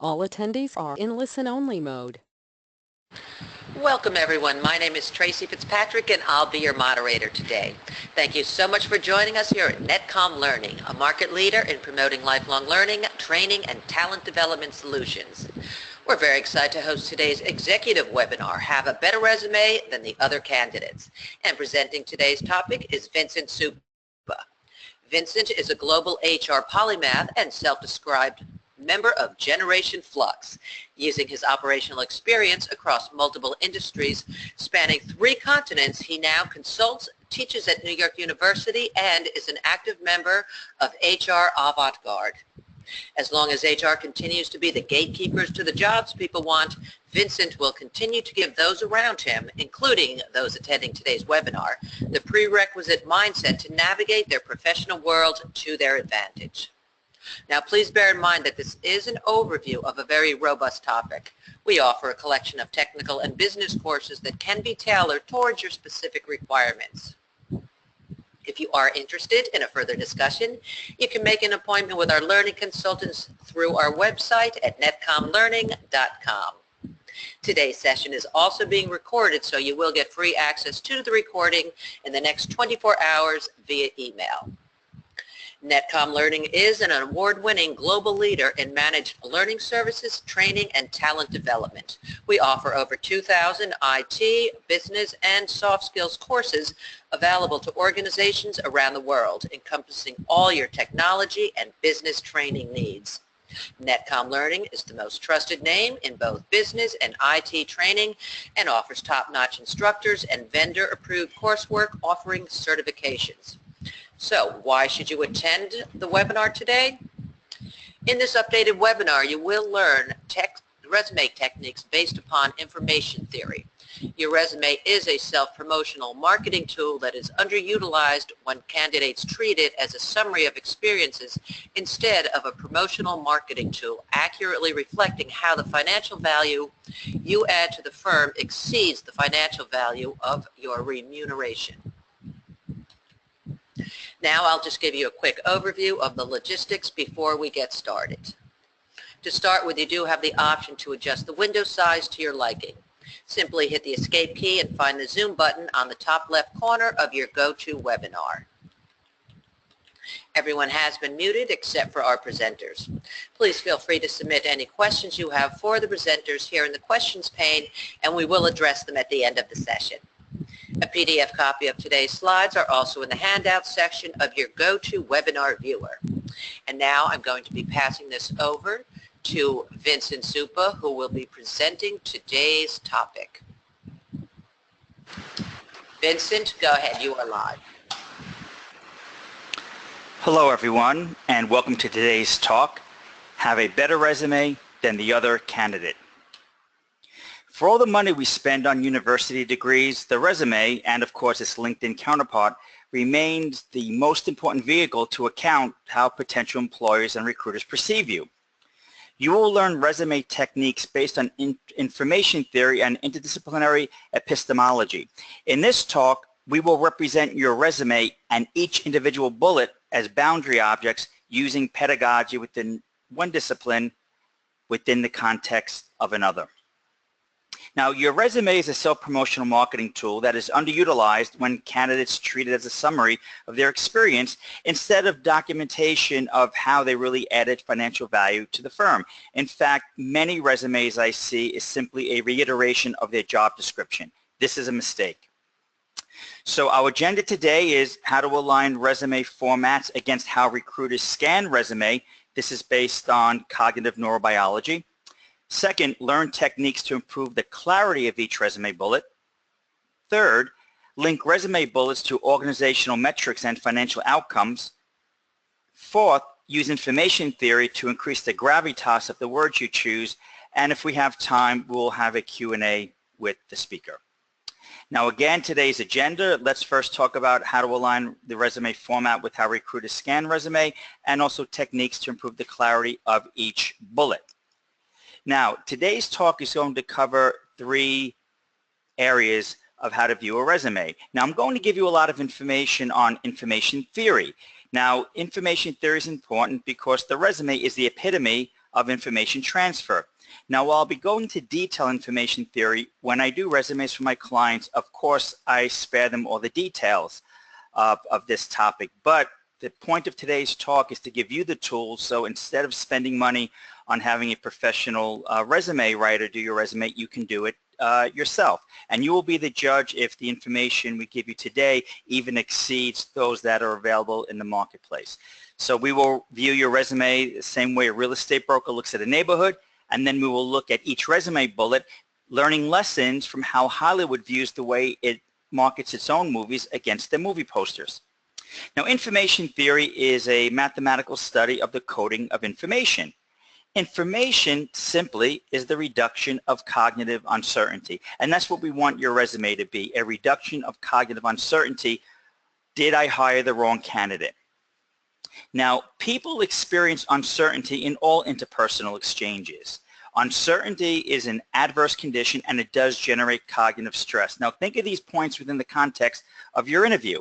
All attendees are in listen-only mode. Welcome everyone. My name is Tracy Fitzpatrick and I'll be your moderator today. Thank you so much for joining us here at NetCom Learning, a market leader in promoting lifelong learning, training, and talent development solutions. We're very excited to host today's executive webinar, Have a Better Resume Than the Other Candidates. And presenting today's topic is Vincent Supa. Vincent is a global HR polymath and self-described member of Generation Flux. Using his operational experience across multiple industries spanning 3 continents, he now consults, teaches at New York University, and is an active member of HR Avant-Garde. As long as HR continues to be the gatekeepers to the jobs people want, Vincent will continue to give those around him, including those attending today's webinar, the prerequisite mindset to navigate their professional world to their advantage. Now, please bear in mind that this is an overview of a very robust topic. We offer a collection of technical and business courses that can be tailored towards your specific requirements. If you are interested in a further discussion, you can make an appointment with our learning consultants through our website at netcomlearning.com. Today's session is also being recorded, so you will get free access to the recording in the next 24 hours via email. NetCom Learning is an award-winning global leader in managed learning services, training, and talent development. We offer over 2,000 IT, business, and soft skills courses available to organizations around the world, encompassing all your technology and business training needs. NetCom Learning is the most trusted name in both business and IT training and offers top-notch instructors and vendor-approved coursework offering certifications. So, why should you attend the webinar today? In this updated webinar, you will learn resume techniques based upon information theory. Your resume is a self-promotional marketing tool that is underutilized when candidates treat it as a summary of experiences instead of a promotional marketing tool, accurately reflecting how the financial value you add to the firm exceeds the financial value of your remuneration. Now I'll just give you a quick overview of the logistics before we get started. To start with, you do have the option to adjust the window size to your liking. Simply hit the escape key and find the zoom button on the top left corner of your GoToWebinar. Everyone has been muted except for our presenters. Please feel free to submit any questions you have for the presenters here in the questions pane, and we will address them at the end of the session. A PDF copy of today's slides are also in the handouts section of your GoToWebinar viewer. And now I'm going to be passing this over to Vincent Supa, who will be presenting today's topic. Vincent, go ahead. You are live. Hello, everyone, and welcome to today's talk, Have a Better Resume Than the Other Candidate. For all the money we spend on university degrees, the resume, and of course its LinkedIn counterpart, remains the most important vehicle to account how potential employers and recruiters perceive you. You will learn resume techniques based on information theory and interdisciplinary epistemology. In this talk, we will represent your resume and each individual bullet as boundary objects using pedagogy within one discipline within the context of another. Now, your resume is a self-promotional marketing tool that is underutilized when candidates treat it as a summary of their experience instead of documentation of how they really added financial value to the firm. In fact, many resumes I see is simply a reiteration of their job description. This is a mistake. So our agenda today is how to align resume formats against how recruiters scan resume. This is based on cognitive neurobiology. Second, learn techniques to improve the clarity of each resume bullet. Third, link resume bullets to organizational metrics and financial outcomes. Fourth, use information theory to increase the gravitas of the words you choose. And if we have time, we'll have a Q&A with the speaker. Now again, today's agenda, let's first talk about how to align the resume format with how recruiters scan resume and also techniques to improve the clarity of each bullet. Now, today's talk is going to cover 3 areas of how to view a resume. Now, I'm going to give you a lot of information on information theory. Now, information theory is important because the resume is the epitome of information transfer. Now, while I'll be going into detail information theory, when I do resumes for my clients, of course, I spare them all the details of this topic. But the point of today's talk is to give you the tools, so instead of spending money on having a professional resume writer do your resume, you can do it yourself. And you will be the judge if the information we give you today even exceeds those that are available in the marketplace. So we will view your resume the same way a real estate broker looks at a neighborhood, and then we will look at each resume bullet, learning lessons from how Hollywood views the way it markets its own movies against their movie posters. Now, information theory is a mathematical study of the coding of information. Information simply is the reduction of cognitive uncertainty, and that's what we want your resume to be, a reduction of cognitive uncertainty. Did I hire the wrong candidate? Now, people experience uncertainty in all interpersonal exchanges. Uncertainty is an adverse condition, and it does generate cognitive stress. Now, think of these points within the context of your interview.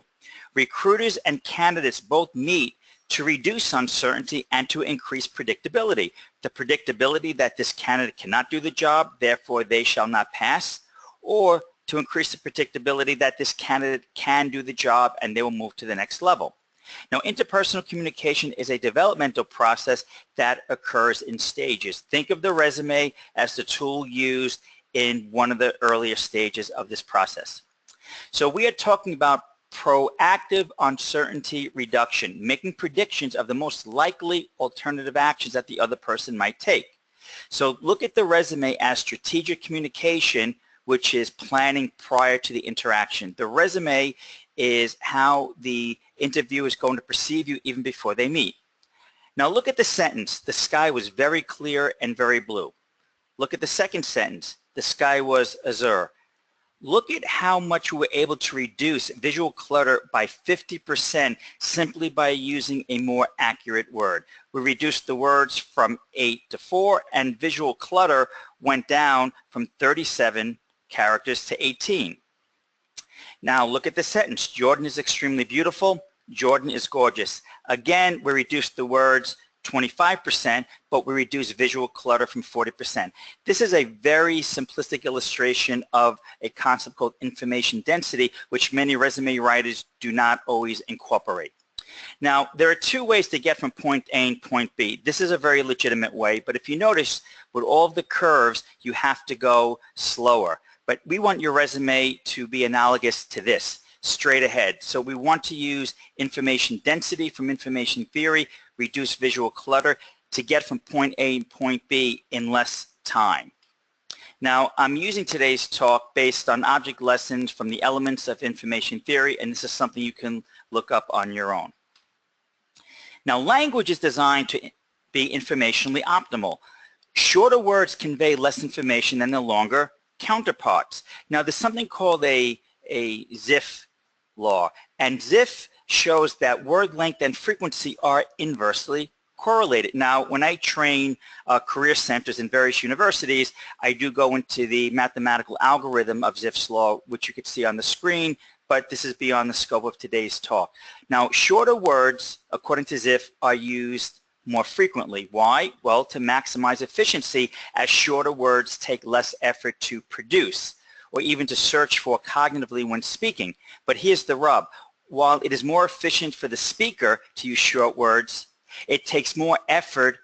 Recruiters and candidates both meet to reduce uncertainty and to increase predictability. The predictability that this candidate cannot do the job, therefore they shall not pass, or to increase the predictability that this candidate can do the job and they will move to the next level. Now, interpersonal communication is a developmental process that occurs in stages. Think of the resume as the tool used in one of the earlier stages of this process. So we are talking about proactive uncertainty reduction, making predictions of the most likely alternative actions that the other person might take. So look at the resume as strategic communication, which is planning prior to the interaction. The resume is how the interviewer is going to perceive you even before they meet. Now look at the sentence, the sky was very clear and very blue. Look at the second sentence, the sky was azure. Look at how much we were able to reduce visual clutter by 50% simply by using a more accurate word. We reduced the words from 8 to 4, and visual clutter went down from 37 characters to 18. Now look at the sentence, Jordan is extremely beautiful, Jordan is gorgeous. Again, we reduced the words 25%, but we reduced visual clutter from 40%. This is a very simplistic illustration of a concept called information density, which many resume writers do not always incorporate. Now, there are two ways to get from point A and point B. This is a very legitimate way, but if you notice, with all of the curves, you have to go slower. But we want your resume to be analogous to this, straight ahead. So we want to use information density from information theory, reduce visual clutter to get from point A and point B in less time. Now, I'm using today's talk based on object lessons from the elements of information theory, and this is something you can look up on your own. Now, language is designed to be informationally optimal. Shorter words convey less information than the longer counterparts. Now, there's something called a ZIF law, and ZIF shows that word length and frequency are inversely correlated. Now, when I train career centers in various universities, I do go into the mathematical algorithm of Zipf's law, which you can see on the screen, but this is beyond the scope of today's talk. Now, shorter words, according to Zipf, are used more frequently. Why? Well, to maximize efficiency, as shorter words take less effort to produce or even to search for cognitively when speaking. But here's the rub. While it is more efficient for the speaker to use short words, it takes more effort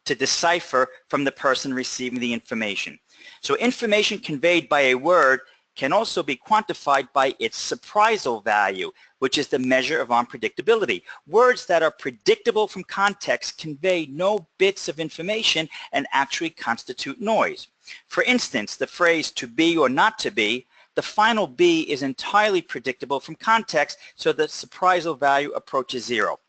to decipher from the person receiving the information. So information conveyed by a word can also be quantified by its surprisal value, which is the measure of unpredictability. Words that are predictable from context convey no bits of information and actually constitute noise. For instance, the phrase to be or not to be, the final B is entirely predictable from context, so the surprisal value approaches 0.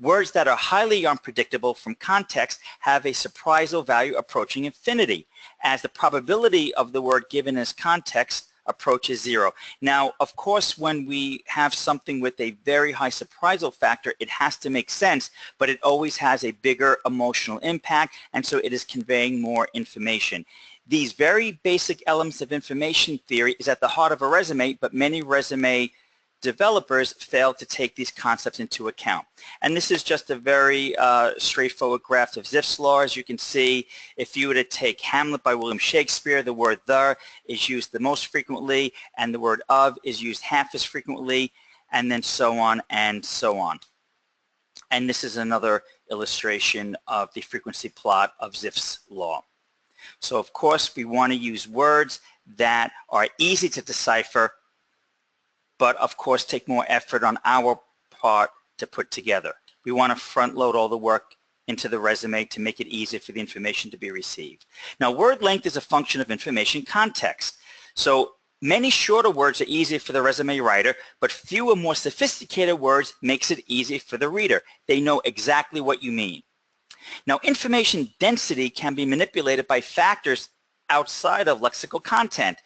Words that are highly unpredictable from context have a surprisal value approaching infinity, as the probability of the word given as context approaches 0. Now, of course, when we have something with a very high surprisal factor, it has to make sense, but it always has a bigger emotional impact, and so it is conveying more information. These very basic elements of information theory is at the heart of a resume, but many resume developers fail to take these concepts into account. And this is just a very straightforward graph of Zipf's law. As you can see, if you were to take Hamlet by William Shakespeare, the word the is used the most frequently, and the word of is used half as frequently, and then so on and so on. And this is another illustration of the frequency plot of Zipf's law. So of course we want to use words that are easy to decipher, but of course take more effort on our part to put together. We want to front load all the work into the resume to make it easier for the information to be received. Now, word length is a function of information context. So many shorter words are easier for the resume writer, but fewer, more sophisticated words makes it easy for the reader. They know exactly what you mean. Now, information density can be manipulated by factors outside of lexical content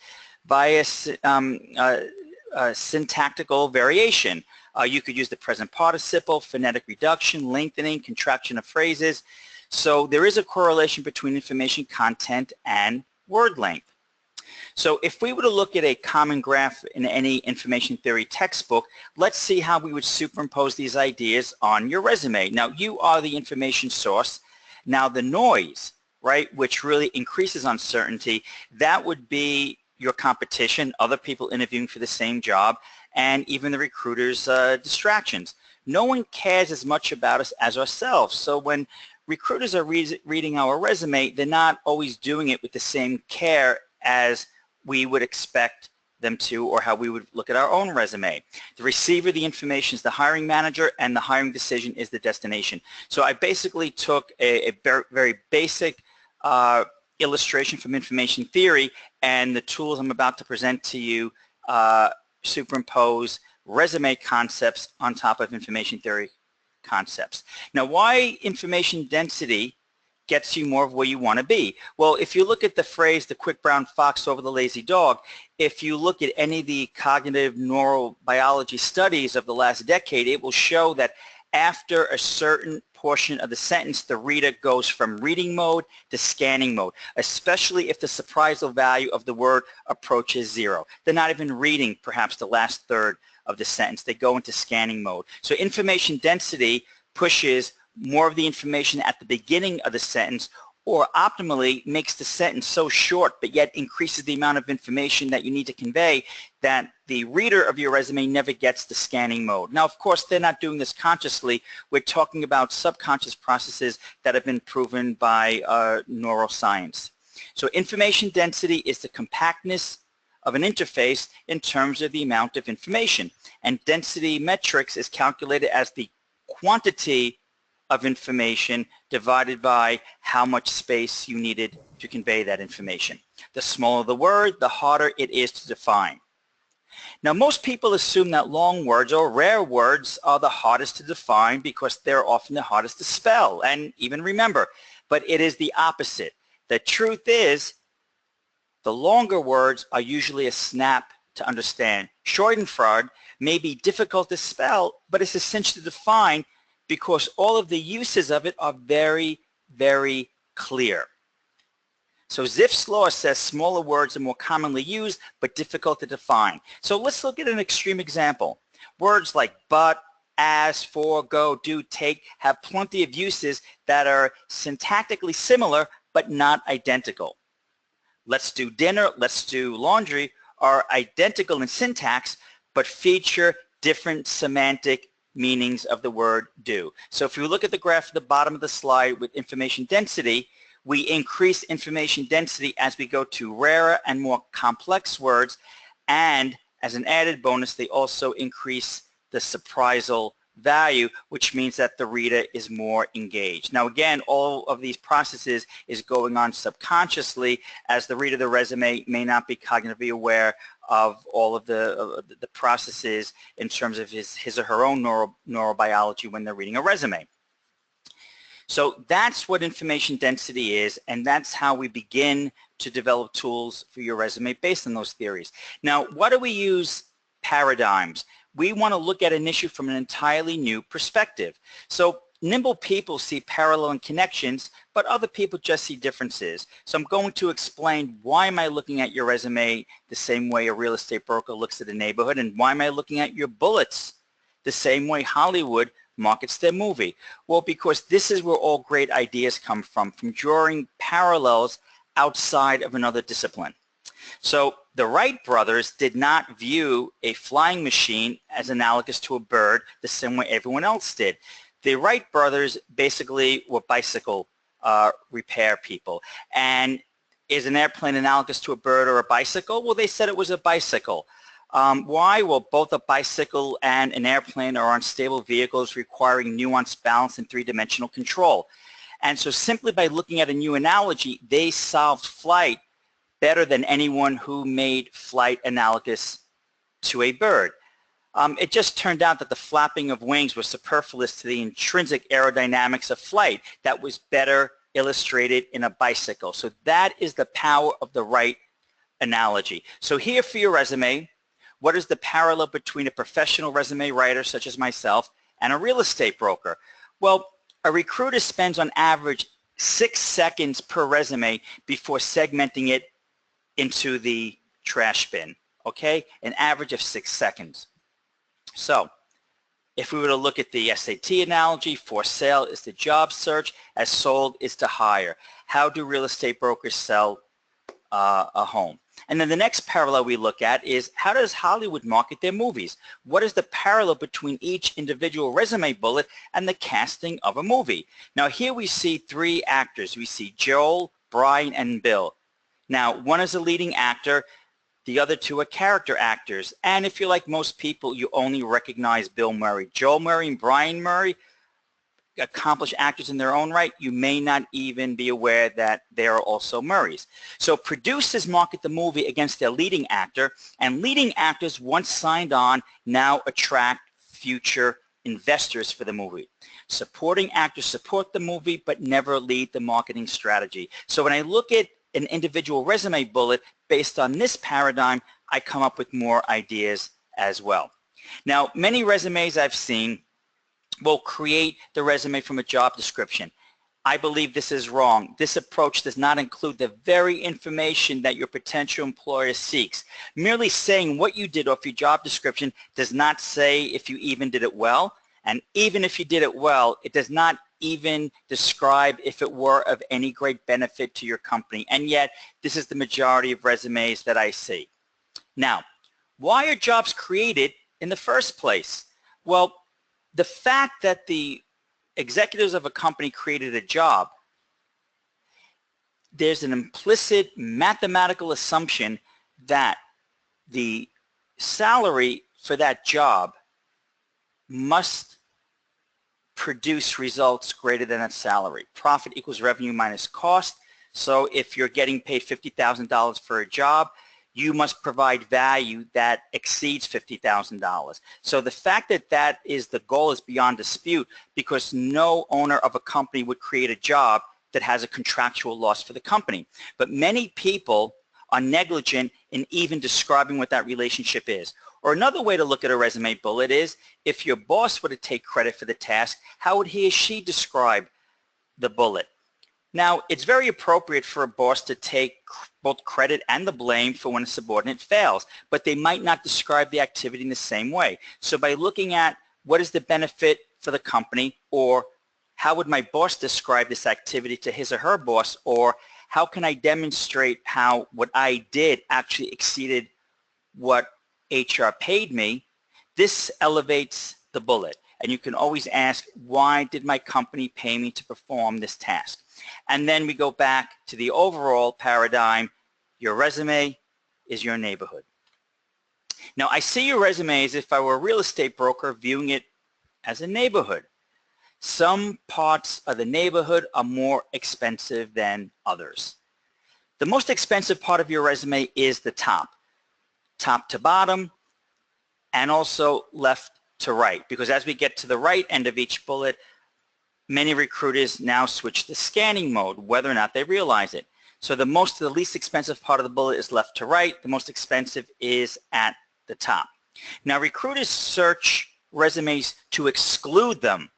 via syntactical variation. You could use the present participle, phonetic reduction, lengthening, contraction of phrases. So there is a correlation between information content and word length. So if we were to look at a common graph in any information theory textbook, let's see how we would superimpose these ideas on your resume. Now, you are the information source. Now, the noise, right, which really increases uncertainty, that would be your competition, other people interviewing for the same job, and even the recruiter's distractions. No one cares as much about us as ourselves. So when recruiters are reading our resume, they're not always doing it with the same care as we would expect them to, or how we would look at our own resume. The receiver, the information, is the hiring manager, and the hiring decision is the destination. So I basically took a very basic illustration from information theory, and the tools I'm about to present to you superimpose resume concepts on top of information theory concepts. Now, why information density gets you more of where you want to be? Well, if you look at the phrase, the quick brown fox over the lazy dog, if you look at any of the cognitive neurobiology studies of the last decade, it will show that after a certain portion of the sentence, the reader goes from reading mode to scanning mode, especially if the surprisal value of the word approaches 0. They're not even reading perhaps the last third of the sentence. They go into scanning mode. So information density pushes more of the information at the beginning of the sentence, or optimally makes the sentence so short but yet increases the amount of information that you need to convey that the reader of your resume never gets the scanning mode. Now, of course, they're not doing this consciously. We're talking about subconscious processes that have been proven by neuroscience. So information density is the compactness of an interface in terms of the amount of information. And density metrics is calculated as the quantity of information divided by how much space you needed to convey that information. The smaller the word, the harder it is to define. Now, most people assume that long words or rare words are the hardest to define because they're often the hardest to spell and even remember, but it is the opposite. The truth is, the longer words are usually a snap to understand. Schadenfreude may be difficult to spell, but it's essential to define because all of the uses of it are very, very clear. So Zipf's law says smaller words are more commonly used but difficult to define. So let's look at an extreme example. Words like but, as, for, go, do, take have plenty of uses that are syntactically similar but not identical. Let's do dinner, let's do laundry are identical in syntax but feature different semantic meanings of the word do. So if you look at the graph at the bottom of the slide with information density, we increase information density as we go to rarer and more complex words, and as an added bonus, they also increase the surprisal value, which means that the reader is more engaged. Now again, all of these processes is going on subconsciously as the reader of the resume may not be cognitively aware of all of the processes in terms of his or her own neurobiology when they're reading a resume. So that's what information density is, and that's how we begin to develop tools for your resume based on those theories. Now, what do we use paradigms? We want to look at an issue from an entirely new perspective. So nimble people see parallel and connections, but other people just see differences. So I'm going to explain why am I looking at your resume the same way a real estate broker looks at a neighborhood, and why am I looking at your bullets the same way Hollywood markets their movie. Well, because this is where all great ideas come from drawing parallels outside of another discipline. So the Wright brothers did not view a flying machine as analogous to a bird the same way everyone else did. The Wright brothers basically were bicycle repair people. And is an airplane analogous to a bird or a bicycle? Well, they said it was a bicycle. Why? Well, both a bicycle and an airplane are unstable vehicles requiring nuanced balance and three-dimensional control. And so simply by looking at a new analogy, they solved flight better than anyone who made flight analogous to a bird. It just turned out that the flapping of wings was superfluous to the intrinsic aerodynamics of flight that was better illustrated in a bicycle. So that is the power of the Wright analogy. So here for your resume, what is the parallel between a professional resume writer such as myself and a real estate broker? Well, a recruiter spends on average 6 seconds per resume before segmenting it into the trash bin, okay? An average of 6 seconds. So if we were to look at the SAT analogy, for sale is to job search, as sold is to hire. How do real estate brokers sell a home? And then the next parallel we look at is how does Hollywood market their movies? What is the parallel between each individual resume bullet and the casting of a movie? Now here we see 3 actors. We see Joel, Brian, and Bill. Now one is a leading actor, the other 2 are character actors. And if you're like most people, you only recognize Bill Murray. Joel Murray and Brian Murray, accomplished actors in their own right, you may not even be aware that they are also Murrays. So producers market the movie against their leading actor, and leading actors once signed on now attract future investors for the movie. Supporting actors support the movie but never lead the marketing strategy. So when I look at an individual resume bullet based on this paradigm, I come up with more ideas as well. Now, many resumes I've seen will create the resume from a job description. I believe this is wrong. This approach does not include the very information that your potential employer seeks. Merely saying what you did off your job description does not say if you even did it well, and even if you did it well, it does not even describe if it were of any great benefit to your company. And yet, this is the majority of resumes that I see. Now, why are jobs created in the first place? Well, the fact that the executives of a company created a job, there's an implicit mathematical assumption that the salary for that job must produce results greater than that salary. Profit equals revenue minus cost. So if you're getting paid $50,000 for a job, you must provide value that exceeds $50,000. So the fact that that is the goal is beyond dispute, because no owner of a company would create a job that has a contractual loss for the company. But many people are negligent in even describing what that relationship is. Or another way to look at a resume bullet is, if your boss were to take credit for the task, how would he or she describe the bullet? Now, it's very appropriate for a boss to take both credit and the blame for when a subordinate fails, but they might not describe the activity in the same way. So by looking at what is the benefit for the company, or how would my boss describe this activity to his or her boss, or how can I demonstrate how what I did actually exceeded what HR paid me, this elevates the bullet. And you can always ask, why did my company pay me to perform this task? And then we go back to the overall paradigm. Your resume is your neighborhood. Now, I see your resume as if I were a real estate broker viewing it as a neighborhood. Some parts of the neighborhood are more expensive than others. The most expensive part of your resume is the top to bottom, and also left to right, because as we get to the right end of each bullet, many recruiters now switch to scanning mode, whether or not they realize it. So the least expensive part of the bullet is left to right. The most expensive is at the top. Now recruiters search resumes to exclude them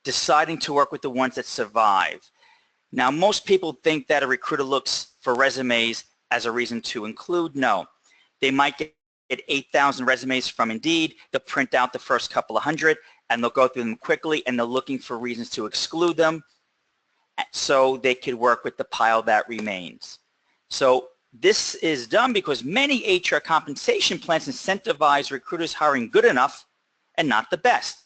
deciding to work with the ones that survive. Now, most people think that a recruiter looks for resumes as a reason to include. No. They might get 8,000 resumes from Indeed. They'll print out the first couple of hundred, and they'll go through them quickly, and they're looking for reasons to exclude them so they could work with the pile that remains. So this is done because many HR compensation plans incentivize recruiters hiring good enough and not the best.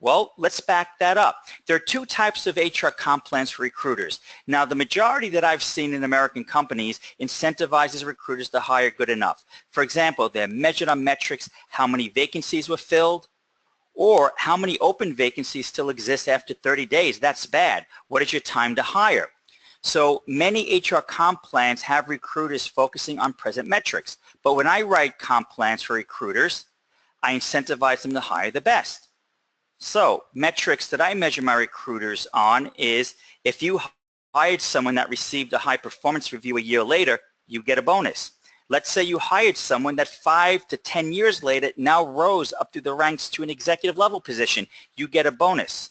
Well, let's back that up. There are two types of HR comp plans for recruiters. Now, the majority that I've seen in American companies incentivizes recruiters to hire good enough. For example, they're measured on metrics, how many vacancies were filled, or how many open vacancies still exist after 30 days. That's bad. What is your time to hire? So many HR comp plans have recruiters focusing on present metrics. But when I write comp plans for recruiters, I incentivize them to hire the best. So metrics that I measure my recruiters on is if you hired someone that received a high performance review a year later, you get a bonus. Let's say you hired someone that 5 to 10 years later now rose up through the ranks to an executive level position, you get a bonus.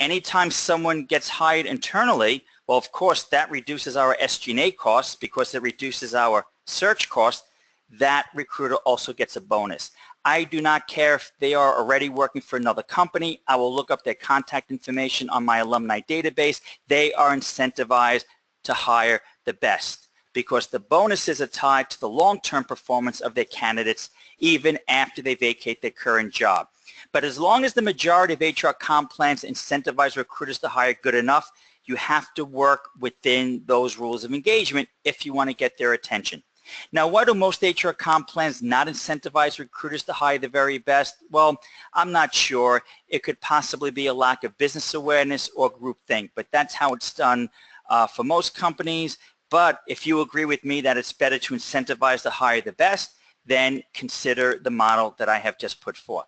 Anytime someone gets hired internally, well, of course, that reduces our SG&A costs because it reduces our search costs. That recruiter also gets a bonus. I do not care if they are already working for another company. I will look up their contact information on my alumni database. They are incentivized to hire the best because the bonuses are tied to the long-term performance of their candidates even after they vacate their current job. But as long as the majority of HR comp plans incentivize recruiters to hire good enough, you have to work within those rules of engagement if you want to get their attention. Now, why do most HR comp plans not incentivize recruiters to hire the very best? Well, I'm not sure. It could possibly be a lack of business awareness or groupthink, but that's how it's done for most companies. But if you agree with me that it's better to incentivize to hire the best, then consider the model that I have just put forth.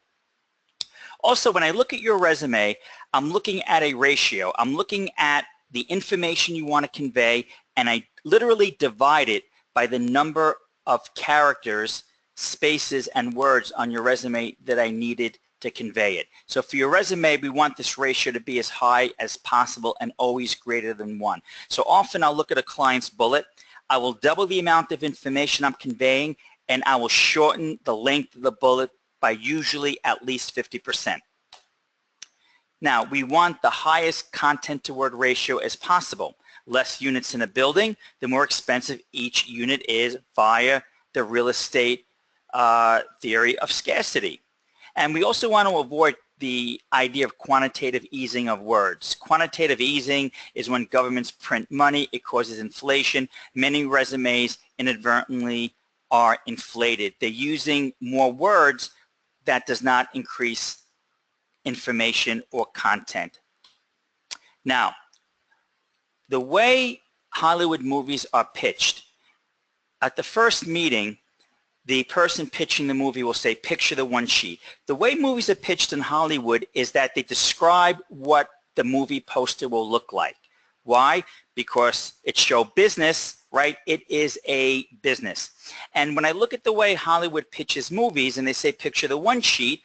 Also, when I look at your resume, I'm looking at a ratio. I'm looking at the information you want to convey, and I literally divide it by the number of characters, spaces, and words on your resume that I needed to convey it. So for your resume, we want this ratio to be as high as possible and always greater than 1. So often I'll look at a client's bullet. I will double the amount of information I'm conveying, and I will shorten the length of the bullet by usually at least 50%. Now, we want the highest content to word ratio as possible. Less units in a building, the more expensive each unit is via the real estate theory of scarcity. And we also want to avoid the idea of quantitative easing of words. Quantitative easing is when governments print money, it causes inflation. Many resumes inadvertently are inflated. They're using more words that does not increase information or content. Now, the way Hollywood movies are pitched, at the first meeting, the person pitching the movie will say, picture the one sheet. The way movies are pitched in Hollywood is that they describe what the movie poster will look like. Why? Because it's show business, right? It is a business. And when I look at the way Hollywood pitches movies and they say picture the one sheet,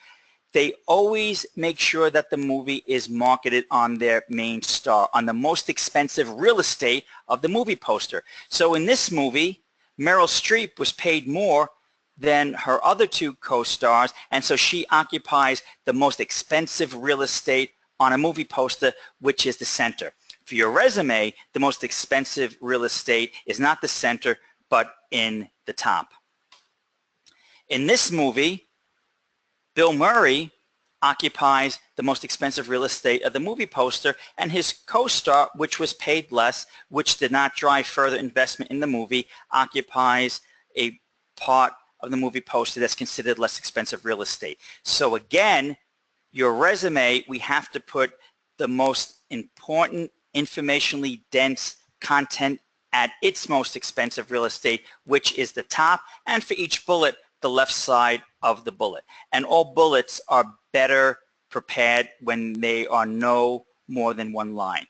they always make sure that the movie is marketed on their main star, on the most expensive real estate of the movie poster. So in this movie, Meryl Streep was paid more than her other two co-stars, and so she occupies the most expensive real estate on a movie poster, which is the center. For your resume, the most expensive real estate is not the center, but in the top. In this movie, Bill Murray occupies the most expensive real estate of the movie poster, and his co-star, which was paid less, which did not drive further investment in the movie, occupies a part of the movie poster that's considered less expensive real estate. So again, your resume, we have to put the most important, informationally dense content at its most expensive real estate, which is the top, and for each bullet, the left side of the bullet. And all bullets are better prepared when they are no more than one line.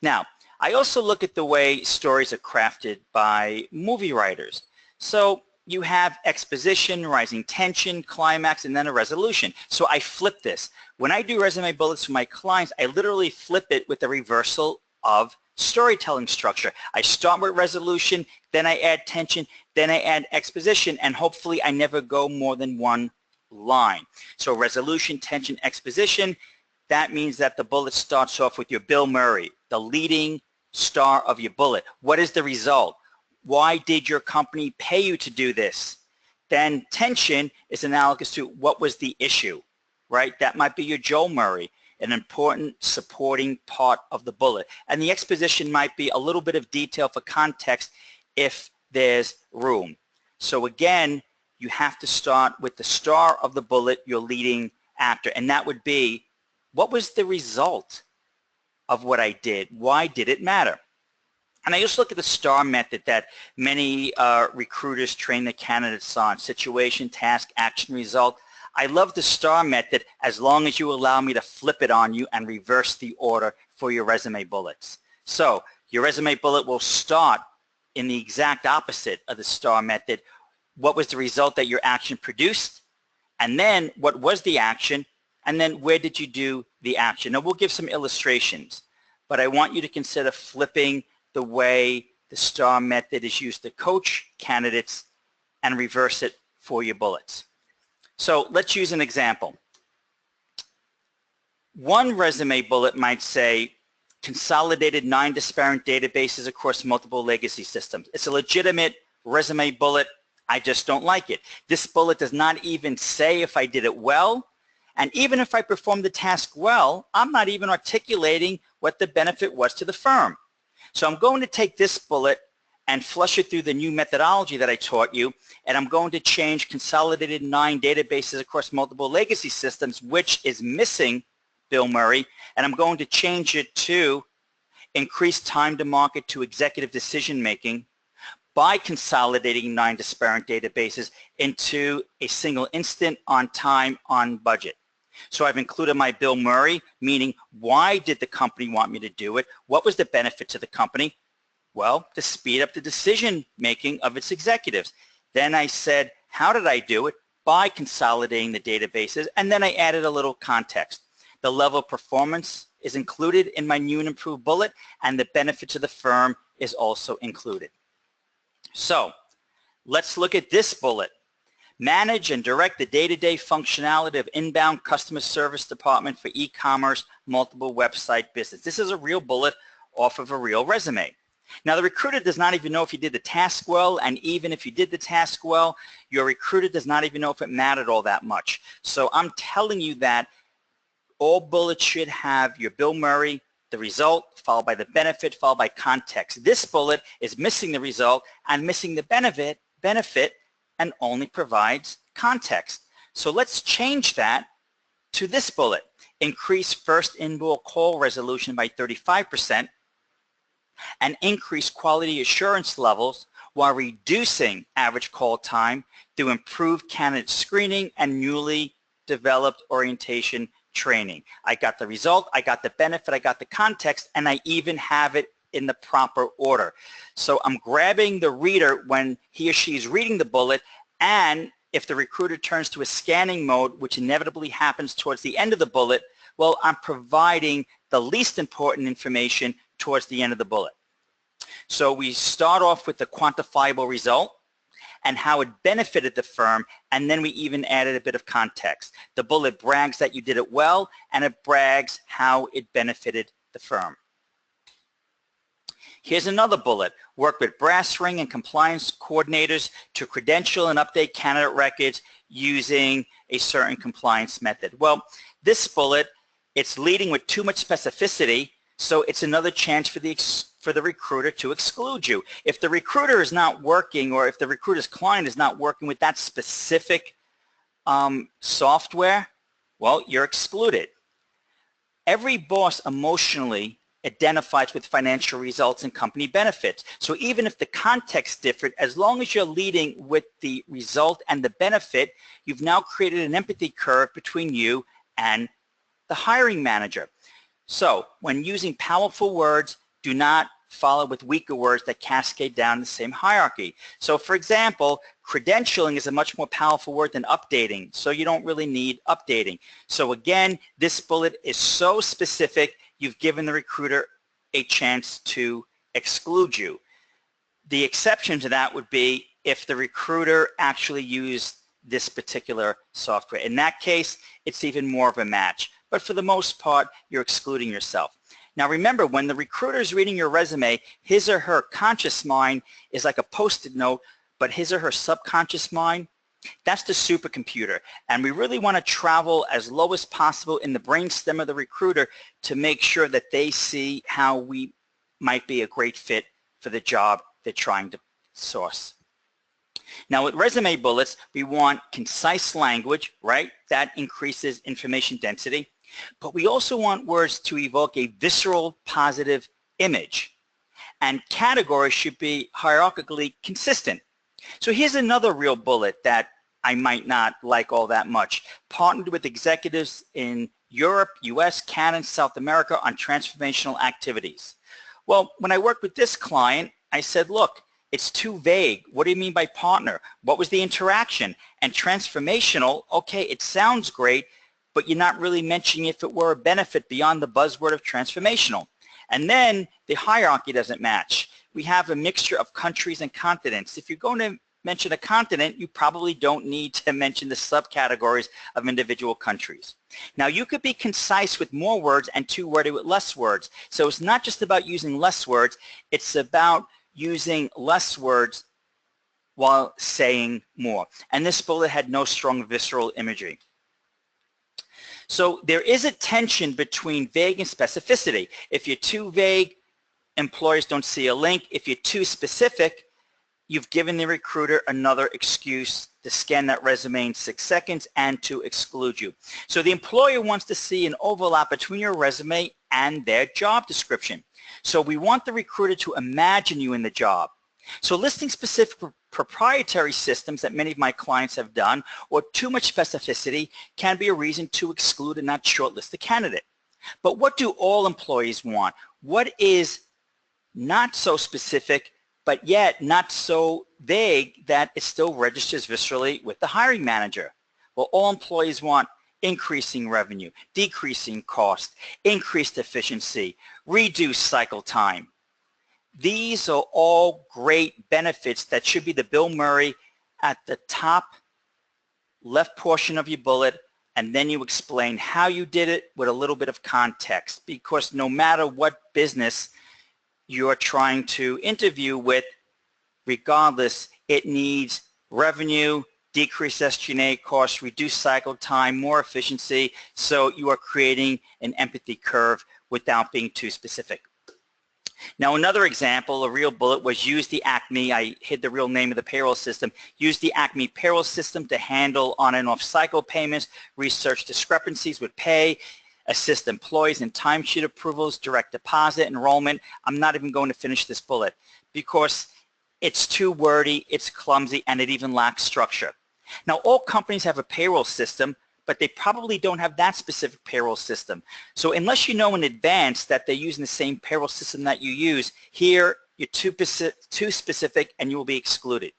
Now, I also look at the way stories are crafted by movie writers. So you have exposition, rising tension, climax, and then a resolution. So I flip this. When I do resume bullets for my clients, I literally flip it with a reversal of storytelling structure. I start with resolution, then I add tension, then I add exposition, and hopefully I never go more than one line. So resolution, tension, exposition, that means that the bullet starts off with your Bill Murray, the leading star of your bullet. What is the result? Why did your company pay you to do this? Then tension is analogous to what was the issue, right? That might be your Joe Murray, an important supporting part of the bullet. And the exposition might be a little bit of detail for context if there's room. So again, you have to start with the star of the bullet, your leading actor, and that would be, what was the result of what I did? Why did it matter? And I just look at the STAR method that many recruiters train the candidates on: situation, task, action, result. I love the STAR method as long as you allow me to flip it on you and reverse the order for your resume bullets. So your resume bullet will start in the exact opposite of the STAR method. What was the result that your action produced? And then what was the action? And then where did you do the action? Now we'll give some illustrations, but I want you to consider flipping the way the STAR method is used to coach candidates and reverse it for your bullets. So let's use an example. One resume bullet might say, consolidated 9 disparate databases across multiple legacy systems. It's a legitimate resume bullet. I just don't like it. This bullet does not even say if I did it well, and even if I performed the task well, I'm not even articulating what the benefit was to the firm. So I'm going to take this bullet and flush it through the new methodology that I taught you, and I'm going to change consolidated 9 databases across multiple legacy systems, which is missing Bill Murray, and I'm going to change it to increase time to market to executive decision making by consolidating 9 disparate databases into a single instant, on time, on budget. So I've included my Bill Murray, meaning why did the company want me to do it? What was the benefit to the company? Well, to speed up the decision making of its executives. Then I said, how did I do it? By consolidating the databases, and then I added a little context. The level of performance is included in my new and improved bullet, and the benefit to the firm is also included. So let's look at this bullet. Manage and direct the day-to-day functionality of inbound customer service department for e-commerce multiple website business. This is a real bullet off of a real resume. Now the recruiter does not even know if you did the task well, and even if you did the task well, your recruiter does not even know if it mattered all that much. So I'm telling you that all bullets should have your Bill Murray, the result, followed by the benefit, followed by context. This bullet is missing the result and missing the benefit and only provides context. So let's change that to this bullet. Increase first inbound call resolution by 35% and increase quality assurance levels while reducing average call time through improved candidate screening and newly developed orientation training. I got the result, I got the benefit, I got the context, and I even have it in the proper order. So I'm grabbing the reader when he or she is reading the bullet, and if the recruiter turns to a scanning mode, which inevitably happens towards the end of the bullet, well, I'm providing the least important information towards the end of the bullet. So we start off with the quantifiable result and how it benefited the firm, and then we even added a bit of context. The bullet brags that you did it well, and it brags how it benefited the firm. Here's another bullet. Work with brass ring and compliance coordinators to credential and update candidate records using a certain compliance method. Well, this bullet, it's leading with too much specificity, so it's another chance for the recruiter to exclude you. If the recruiter is not working, or if the recruiter's client is not working with that specific software, well, you're excluded. Every boss emotionally identifies with financial results and company benefits. So even if the context differed, as long as you're leading with the result and the benefit, you've now created an empathy curve between you and the hiring manager. So when using powerful words, do not followed with weaker words that cascade down the same hierarchy. So for example, credentialing is a much more powerful word than updating, so you don't really need updating. So again, this bullet is so specific, you've given the recruiter a chance to exclude you. The exception to that would be if the recruiter actually used this particular software. In that case, it's even more of a match. But for the most part, you're excluding yourself. Now remember, when the recruiter is reading your resume, his or her conscious mind is like a post-it note, but his or her subconscious mind, that's the supercomputer. And we really want to travel as low as possible in the brainstem of the recruiter to make sure that they see how we might be a great fit for the job they're trying to source. Now with resume bullets, we want concise language, right? That increases information density. But we also want words to evoke a visceral positive image. And categories should be hierarchically consistent. So here's another real bullet that I might not like all that much. Partnered with executives in Europe, US, Canada, South America on transformational activities. Well, when I worked with this client, I said, look, it's too vague. What do you mean by partner? What was the interaction? And transformational, okay, it sounds great, but you're not really mentioning if it were a benefit beyond the buzzword of transformational. And then the hierarchy doesn't match. We have a mixture of countries and continents. If you're going to mention a continent, you probably don't need to mention the subcategories of individual countries. Now you could be concise with more words and two-worded with less words. So it's not just about using less words, it's about using less words while saying more. And this bullet had no strong visceral imagery. So there is a tension between vague and specificity. If you're too vague, employers don't see a link. If you're too specific, you've given the recruiter another excuse to scan that resume in 6 seconds and to exclude you. So the employer wants to see an overlap between your resume and their job description. So we want the recruiter to imagine you in the job. So listing specific proprietary systems that many of my clients have done or too much specificity can be a reason to exclude and not shortlist the candidate. But what do all employees want? What is not so specific but yet not so vague that it still registers viscerally with the hiring manager? Well, all employees want increasing revenue, decreasing cost, increased efficiency, reduced cycle time. These are all great benefits that should be the Bill Murray at the top left portion of your bullet, and then you explain how you did it with a little bit of context, because no matter what business you're trying to interview with, regardless, it needs revenue, decrease SG&A costs, reduce cycle time, more efficiency, so you are creating an empathy curve without being too specific. Now another example, a real bullet, was use the Acme, I hid the real name of the payroll system, use the Acme payroll system to handle on and off cycle payments, research discrepancies with pay, assist employees in timesheet approvals, direct deposit, enrollment. I'm not even going to finish this bullet because it's too wordy, it's clumsy, and it even lacks structure. Now all companies have a payroll system, but they probably don't have that specific payroll system. So unless you know in advance that they're using the same payroll system that you use, here you're too specific and you will be excluded.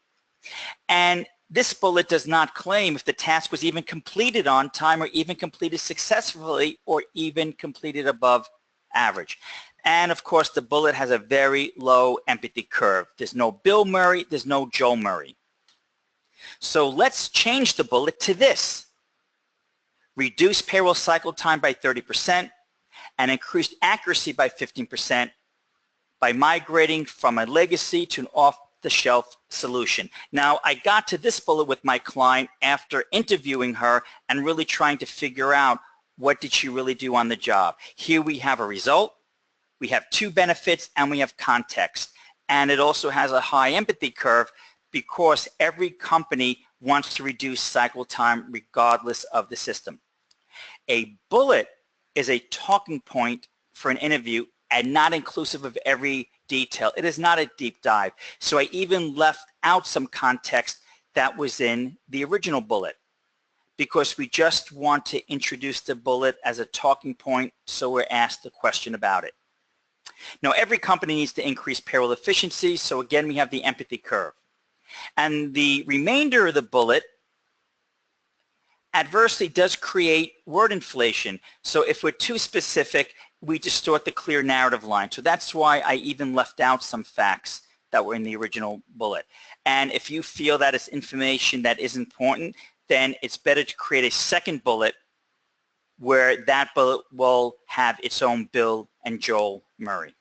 And this bullet does not claim if the task was even completed on time or even completed successfully or even completed above average. And of course the bullet has a very low empathy curve. There's no Bill Murray, there's no Joe Murray. So let's change the bullet to this. Reduce payroll cycle time by 30% and increased accuracy by 15% by migrating from a legacy to an off-the-shelf solution. Now, I got to this bullet with my client after interviewing her and really trying to figure out what did she really do on the job. Here we have a result, we have two benefits, and we have context. And it also has a high empathy curve because every company wants to reduce cycle time regardless of the system. A bullet is a talking point for an interview and not inclusive of every detail. It is not a deep dive. So I even left out some context that was in the original bullet because we just want to introduce the bullet as a talking point so we're asked a question about it. Now, every company needs to increase payroll efficiency, so again, we have the empathy curve. And the remainder of the bullet adversely does create word inflation. So if we're too specific, we distort the clear narrative line. So that's why I even left out some facts that were in the original bullet. And if you feel that it's information that is important, then it's better to create a second bullet where that bullet will have its own Bill and Joel Murray.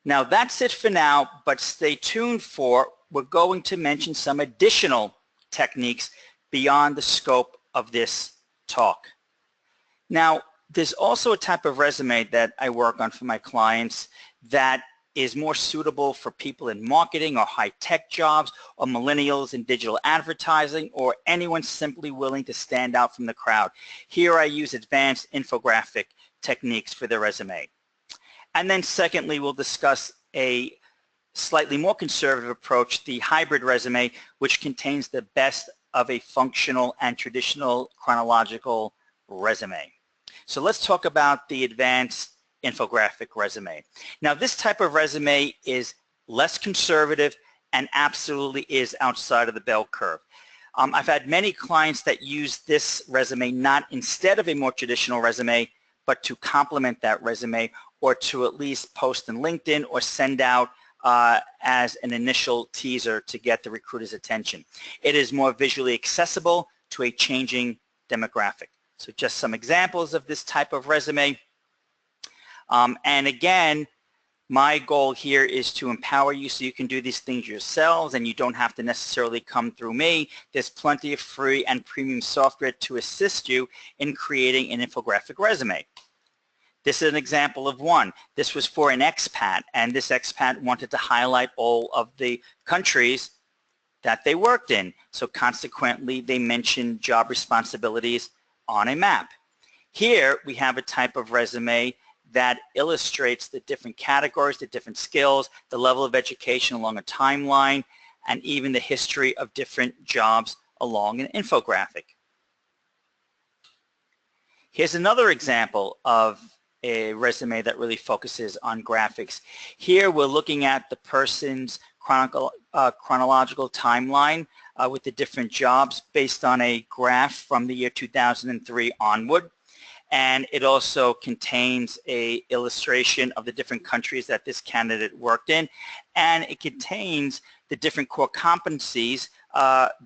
Now that's it for now, but stay tuned for, we're going to mention some additional techniques beyond the scope of this talk. Now, there's also a type of resume that I work on for my clients that is more suitable for people in marketing or high-tech jobs or millennials in digital advertising or anyone simply willing to stand out from the crowd. Here I use advanced infographic techniques for the resume. And then secondly, we'll discuss a slightly more conservative approach, the hybrid resume, which contains the best of a functional and traditional chronological resume. So let's talk about the advanced infographic resume. Now this type of resume is less conservative and absolutely is outside of the bell curve. I've had many clients that use this resume not instead of a more traditional resume, but to complement that resume or to at least post in LinkedIn or send out as an initial teaser to get the recruiter's attention. It is more visually accessible to a changing demographic. So just some examples of this type of resume. And again, my goal here is to empower you so you can do these things yourselves and you don't have to necessarily come through me. There's plenty of free and premium software to assist you in creating an infographic resume. This is an example of one. This was for an expat, and this expat wanted to highlight all of the countries that they worked in. So consequently, they mentioned job responsibilities on a map. Here, we have a type of resume that illustrates the different categories, the different skills, the level of education along a timeline, and even the history of different jobs along an infographic. Here's another example of a resume that really focuses on graphics. Here we're looking at the person's chronological timeline with the different jobs based on a graph from the year 2003 onward. And it also contains an illustration of the different countries that this candidate worked in. And it contains the different core competencies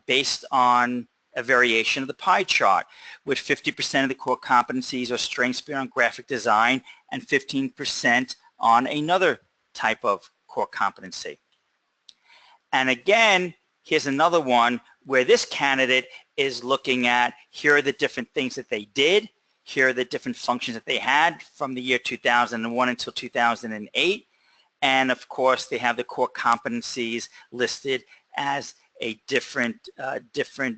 based on a variation of the pie chart, with 50% of the core competencies or strengths beyond graphic design and 15% on another type of core competency. And again, here's another one where this candidate is looking at, here are the different things that they did, here are the different functions that they had from the year 2001 until 2008, and of course they have the core competencies listed as a different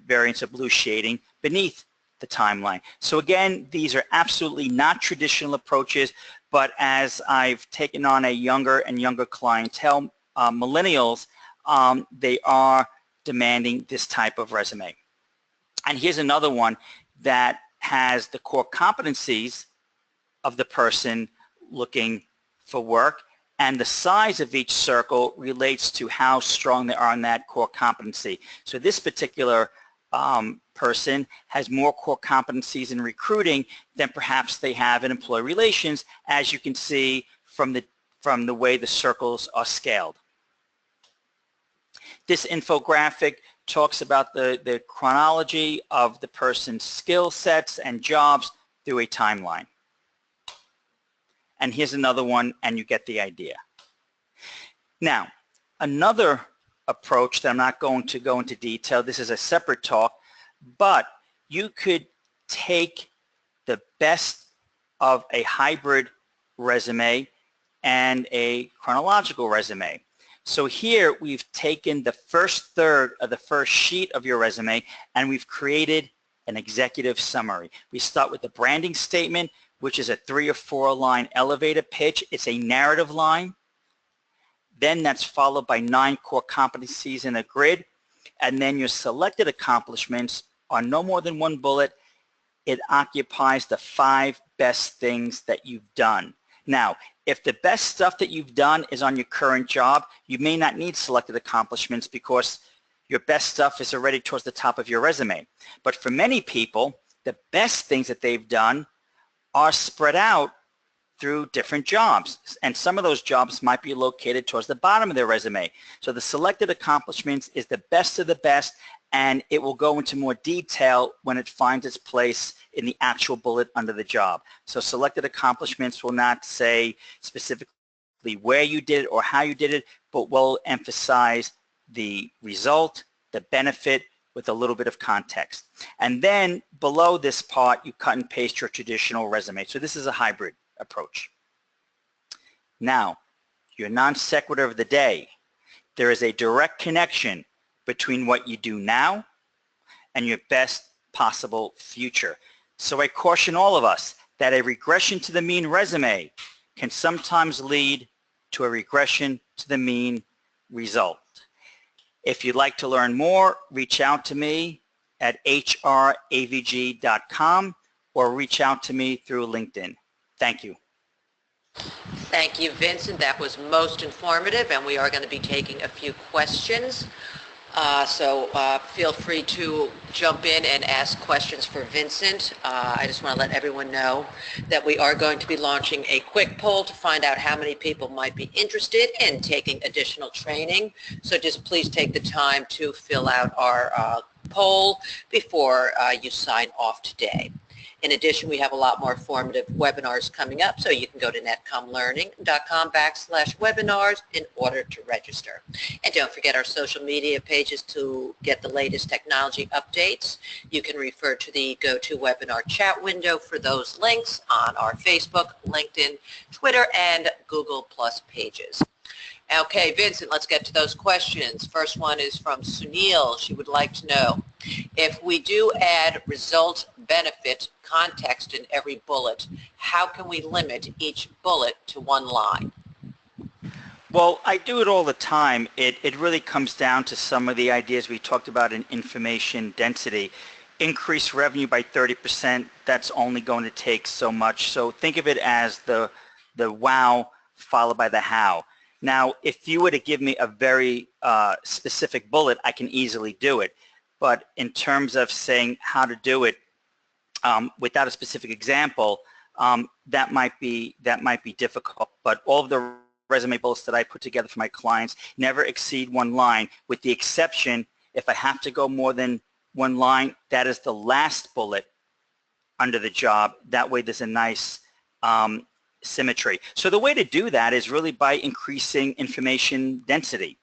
variants of blue shading beneath the timeline. So again, these are absolutely not traditional approaches, but as I've taken on a younger and younger clientele, millennials, they are demanding this type of resume. And here's another one that has the core competencies of the person looking for work, and the size of each circle relates to how strong they are in that core competency. So this particular person has more core competencies in recruiting than perhaps they have in employee relations, as you can see from the way the circles are scaled. This infographic talks about the chronology of the person's skill sets and jobs through a timeline. And here's another one, and you get the idea. Now, another approach that I'm not going to go into detail, this is a separate talk, but you could take the best of a hybrid resume and a chronological resume. So here we've taken the first third of the first sheet of your resume and we've created an executive summary. We start with the branding statement, which is a 3 or 4 line elevator pitch. It's a narrative line. Then that's followed by 9 core competencies in a grid. And then your selected accomplishments are no more than 1 bullet. It occupies the 5 best things that you've done. Now, if the best stuff that you've done is on your current job, you may not need selected accomplishments because your best stuff is already towards the top of your resume. But for many people, the best things that they've done are spread out through different jobs, and some of those jobs might be located towards the bottom of their resume. So the selected accomplishments is the best of the best, and it will go into more detail when it finds its place in the actual bullet under the job. So selected accomplishments will not say specifically where you did it or how you did it, but will emphasize the result, the benefit, with a little bit of context. And then below this part, you cut and paste your traditional resume. So this is a hybrid approach. Now, your non sequitur of the day. There is a direct connection between what you do now and your best possible future. So I caution all of us that a regression to the mean resume can sometimes lead to a regression to the mean result. If you'd like to learn more, reach out to me at hravg.com or reach out to me through LinkedIn. Thank you. Thank you, Vincent. That was most informative, and we are going to be taking a few questions. So feel free to jump in and ask questions for Vincent. I just want to let everyone know that we are going to be launching a quick poll to find out how many people might be interested in taking additional training. So just please take the time to fill out our poll before you sign off today. In addition, we have a lot more formative webinars coming up, so you can go to netcomlearning.com/webinars in order to register. And don't forget our social media pages to get the latest technology updates. You can refer to the GoToWebinar chat window for those links on our Facebook, LinkedIn, Twitter, and Google Plus pages. Okay, Vincent, let's get to those questions. First one is from Sunil. She would like to know, if we do add result, benefit, context in every bullet, how can we limit each bullet to one line? Well, I do it all the time. It really comes down to some of the ideas we talked about in information density. Increase revenue by 30%, that's only going to take so much. So think of it as the wow followed by the how. Now, if you were to give me a very specific bullet, I can easily do it. But in terms of saying how to do it without a specific example, that might be difficult. But all of the resume bullets that I put together for my clients never exceed one line, with the exception, if I have to go more than one line, that is the last bullet under the job. That way there's a nice symmetry. So the way to do that is really by increasing information density.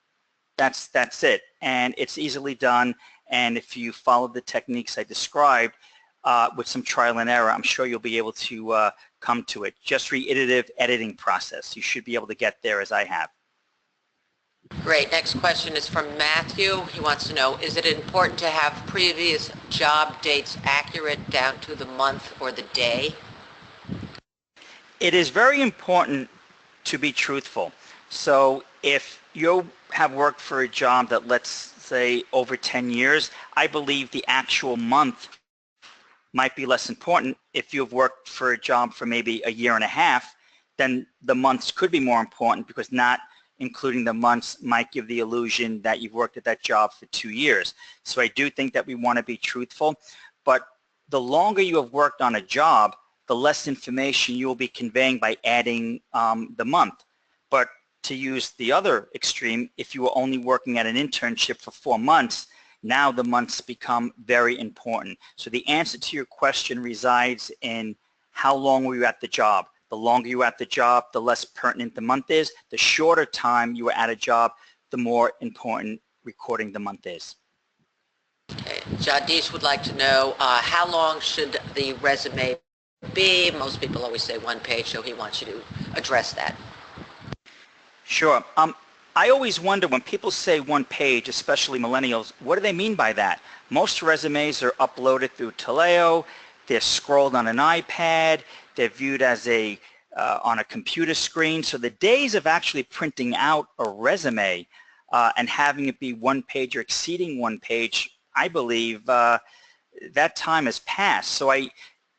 That's it, and it's easily done. And if you follow the techniques I described with some trial and error, I'm sure you'll be able to come to it. Just reiterative editing process. You should be able to get there as I have. Great. Next question is from Matthew. He wants to know, is it important to have previous job dates accurate down to the month or the day? It is very important to be truthful. So if you have worked for a job that, let's say, over 10 years, I believe the actual month might be less important. If you've worked for a job for maybe a year and a half, then the months could be more important, because not including the months might give the illusion that you've worked at that job for 2 years. So I do think that we want to be truthful, but the longer you have worked on a job, the less information you will be conveying by adding the month. But to use the other extreme, if you were only working at an internship for 4 months, now the months become very important. So the answer to your question resides in how long were you at the job. The longer you were at the job, the less pertinent the month is. The shorter time you were at a job, the more important recording the month is. Okay. Jadish would like to know, how long should the resume be? Most people always say 1 page, so he wants you to address that. Sure. I always wonder when people say 1 page, especially millennials, what do they mean by that? Most resumes are uploaded through Taleo, they're scrolled on an iPad, they're viewed as on a computer screen. So the days of actually printing out a resume and having it be 1 page or exceeding 1 page, I believe that time has passed. So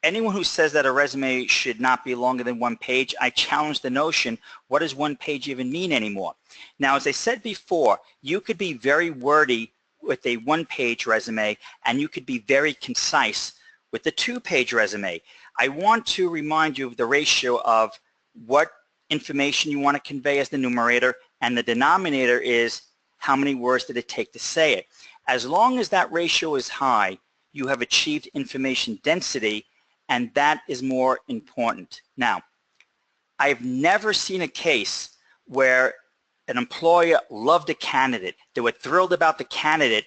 anyone who says that a resume should not be longer than 1 page, I challenge the notion, what does 1 page even mean anymore? Now, as I said before, you could be very wordy with a 1-page resume, and you could be very concise with a 2-page resume. I want to remind you of the ratio of what information you want to convey as the numerator, and the denominator is how many words did it take to say it. As long as that ratio is high, you have achieved information density, and that is more important. Now, I've never seen a case where an employer loved a candidate. They were thrilled about the candidate,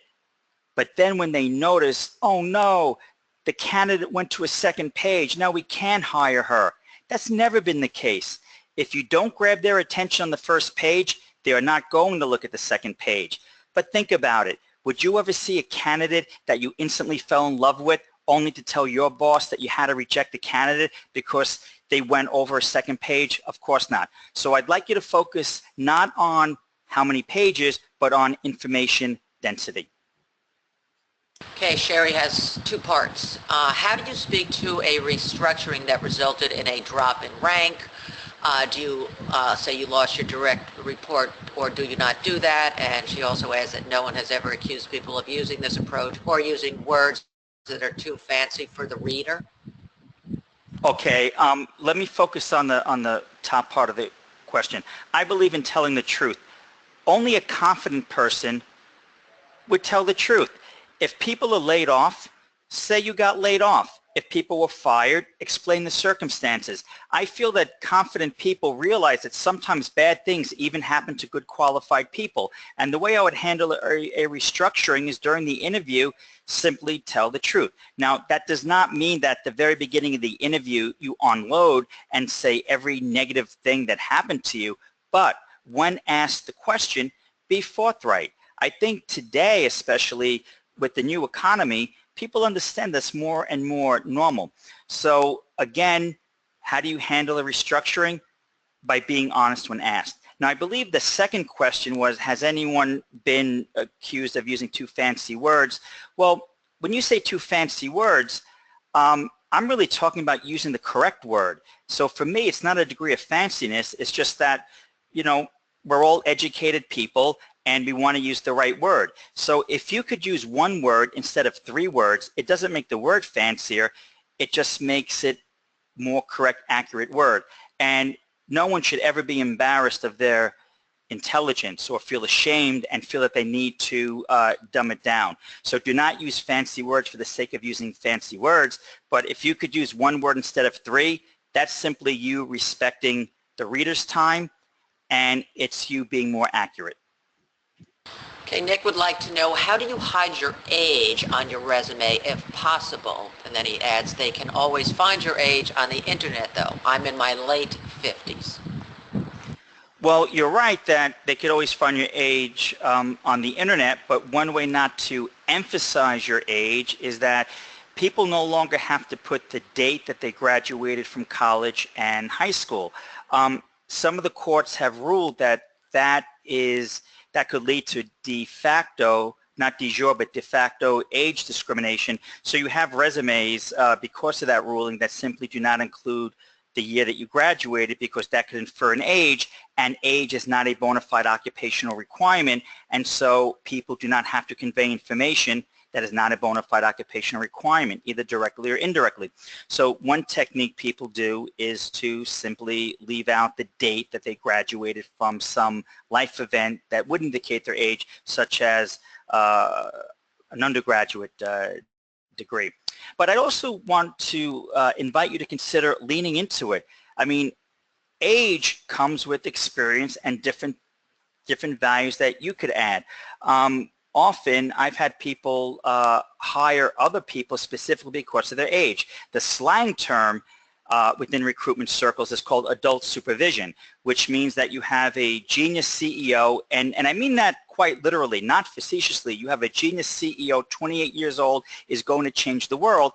but then when they noticed, oh no, the candidate went to a 2nd page, now we can't hire her. That's never been the case. If you don't grab their attention on the 1st page, they are not going to look at the 2nd page. But think about it. Would you ever see a candidate that you instantly fell in love with only to tell your boss that you had to reject the candidate because they went over a 2nd page? Of course not. So I'd like you to focus not on how many pages, but on information density. Okay, Sherry has 2 parts. How do you speak to a restructuring that resulted in a drop in rank? Do you say you lost your direct report, or do you not do that? And she also adds that no one has ever accused people of using this approach or using words that are too fancy for the reader. Okay, let me focus on the top part of the question. I believe in telling the truth. Only a confident person would tell the truth. If people are laid off, say you got laid off. If people were fired, explain the circumstances. I feel that confident people realize that sometimes bad things even happen to good qualified people. And the way I would handle a restructuring is during the interview, simply tell the truth. Now, that does not mean that at the very beginning of the interview you unload and say every negative thing that happened to you, but when asked the question, be forthright. I think today, especially with the new economy, people understand that's more and more normal. So again, how do you handle a restructuring? By being honest when asked. Now, I believe the second question was, has anyone been accused of using too fancy words? Well, when you say too fancy words, I'm really talking about using the correct word. So for me, it's not a degree of fanciness. It's just that, you know, we're all educated people, and we want to use the right word. So if you could use 1 word instead of 3 words, it doesn't make the word fancier, it just makes it more correct, accurate word. And no one should ever be embarrassed of their intelligence or feel ashamed and feel that they need to dumb it down. So do not use fancy words for the sake of using fancy words, but if you could use 1 word instead of 3, that's simply you respecting the reader's time, and it's you being more accurate. Okay, Nick would like to know, how do you hide your age on your resume if possible? And then he adds, they can always find your age on the internet though. I'm in my late 50s. Well, you're right that they could always find your age on the internet, but one way not to emphasize your age is that people no longer have to put the date that they graduated from college and high school. Some of the courts have ruled that that could lead to de facto, not de jure, but de facto age discrimination. So you have resumes because of that ruling that simply do not include the year that you graduated, because that could infer an age, and age is not a bona fide occupational requirement, and so people do not have to convey information that is not a bona fide occupational requirement, either directly or indirectly. So one technique people do is to simply leave out the date that they graduated from some life event that would indicate their age, such as an undergraduate degree. But I also want to invite you to consider leaning into it. I mean, age comes with experience and different values that you could add. Often I've had people hire other people specifically because of their age. The slang term within recruitment circles is called adult supervision, which means that you have a genius CEO, and I mean that quite literally, not facetiously. You have a genius CEO, 28 years old, is going to change the world,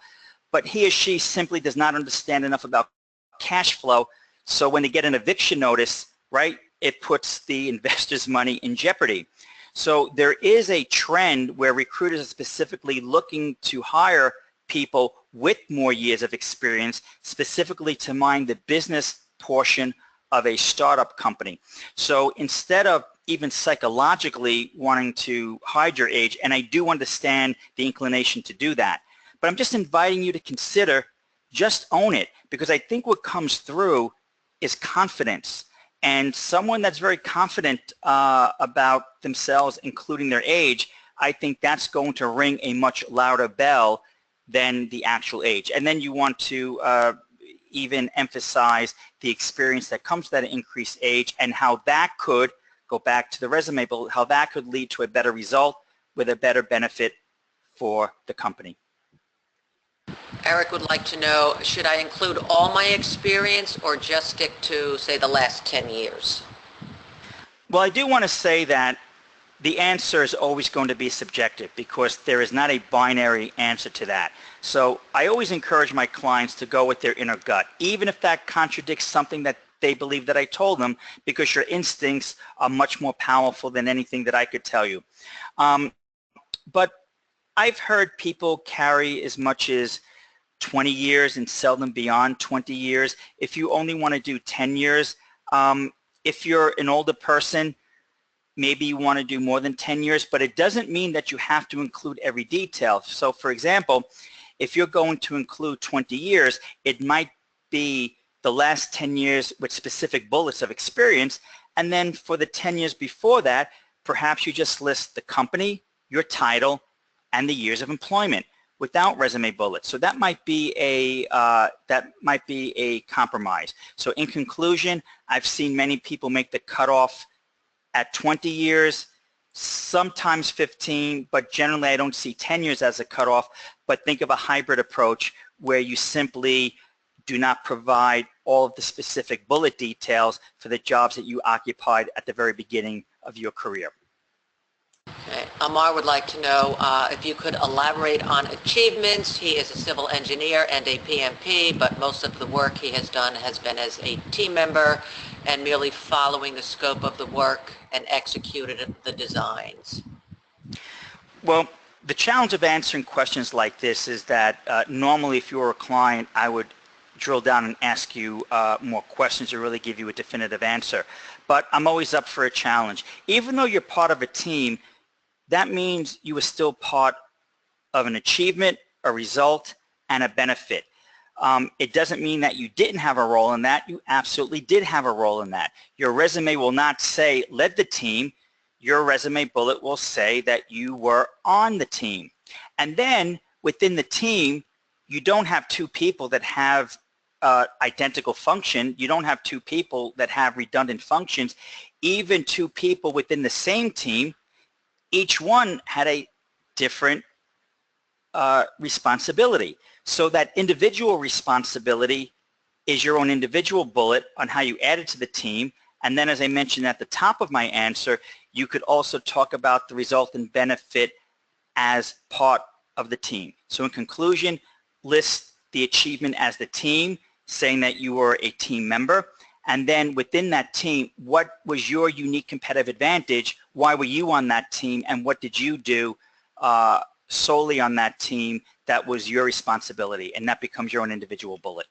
but he or she simply does not understand enough about cash flow, so when they get an eviction notice, right, it puts the investor's money in jeopardy. So there is a trend where recruiters are specifically looking to hire people with more years of experience, specifically to mine the business portion of a startup company. So instead of even psychologically wanting to hide your age, and I do understand the inclination to do that, but I'm just inviting you to consider, just own it, because I think what comes through is confidence. And someone that's very confident about themselves, including their age, I think that's going to ring a much louder bell than the actual age. And then you want to even emphasize the experience that comes to that increased age and how that could go back to the resume, but how that could lead to a better result with a better benefit for the company. Eric would like to know, should I include all my experience or just stick to, say, the last 10 years? Well, I do want to say that the answer is always going to be subjective because there is not a binary answer to that. So I always encourage my clients to go with their inner gut, even if that contradicts something that they believe that I told them, because your instincts are much more powerful than anything that I could tell you. But I've heard people carry as much as 20 years and seldom beyond 20 years. If you only want to do 10 years, if you're an older person, maybe you want to do more than 10 years, but it doesn't mean that you have to include every detail. So for example, if you're going to include 20 years, it might be the last 10 years with specific bullets of experience, and then for the 10 years before that, perhaps you just list the company, your title, and the years of employment without resume bullets. So that might be a compromise. So in conclusion, I've seen many people make the cutoff at 20 years, sometimes 15, but generally I don't see 10 years as a cutoff, but think of a hybrid approach where you simply do not provide all of the specific bullet details for the jobs that you occupied at the very beginning of your career. Okay. Amar would like to know if you could elaborate on achievements. He is a civil engineer and a PMP, but most of the work he has done has been as a team member and merely following the scope of the work and executed the designs. Well, the challenge of answering questions like this is that normally if you were a client, I would drill down and ask you more questions to really give you a definitive answer. But I'm always up for a challenge. Even though you're part of a team, that means you are still part of an achievement, a result, and a benefit. It doesn't mean that you didn't have a role in that. You absolutely did have a role in that. Your resume will not say led the team. Your resume bullet will say that you were on the team. And then within the team, you don't have two people that have identical function. You don't have two people that have redundant functions. Even two people within the same team, each one had a different responsibility. So that individual responsibility is your own individual bullet on how you add it to the team. And then as I mentioned at the top of my answer, you could also talk about the result and benefit as part of the team. So in conclusion, list the achievement as the team, saying that you were a team member. And then within that team, what was your unique competitive advantage? Why were you on that team? And what did you do solely on that team that was your responsibility? And that becomes your own individual bullet.